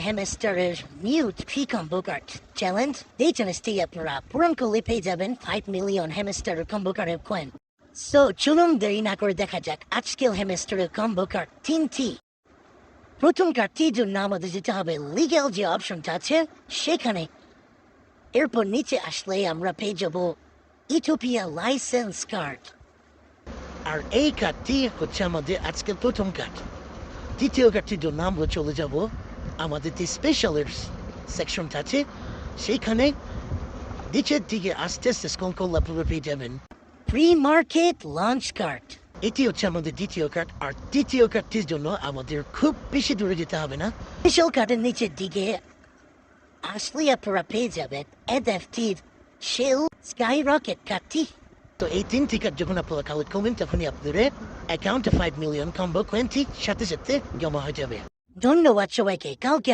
হ্যামস্টারের মিউট free combo card challenge দেখছেন আপনারা পূরণ করলে পেয়ে যাবেন 5 মিলিয়ন হ্যামস্টারের কম্বো কার্ডের কয়েন। সো চলুন দেরি না করে দেখা যাক আজকের হ্যামস্টারের কম্বো কার্ড তিনটি। প্রথম কার্ডটির জন্য আমাদের যেতে হবে লিগ্যাল যে অপশনটা আছে সেখানে। এরপর নিচে আসলে আমরা পেয়ে যাব ইথিওপিয়া লাইসেন্স কার্ড। আর এই কার্ডটি হচ্ছে আমাদের আজকের প্রথম কার্ড। দ্বিতীয় কার্ডটির জন্য আমরা চলে যাব আমাদের যে স্পেশালের সেকশনটা আছে সেইখানে নিচের দিকে আস্তে আস্তে স্ক্রল করলে আপনারা পেয়ে যাবেন প্রি মার্কেট লঞ্চ কার্ড। এটি হচ্ছে আমাদের দ্বিতীয় কার্ড। আর তৃতীয় কার্ডটির জন্য আমাদের খুব বেশি দূরে যেতে হবে না, স্পেশাল কার্ডের নিচের দিকে আসলে আপনারা পেয়ে যাবেন এনএফটির শেল স্কাই রকেট কার্ডটি। তো এই তিনটি কার্ড যখন আপনারা কালেক্ট করবেন তখনই আপনাদের অ্যাকাউন্টে 5 মিলিয়ন কম্বো কয়েনটি সাথে সাথে জমা হয়ে যাবে। ধন্যবাদ সবাইকে। কালকে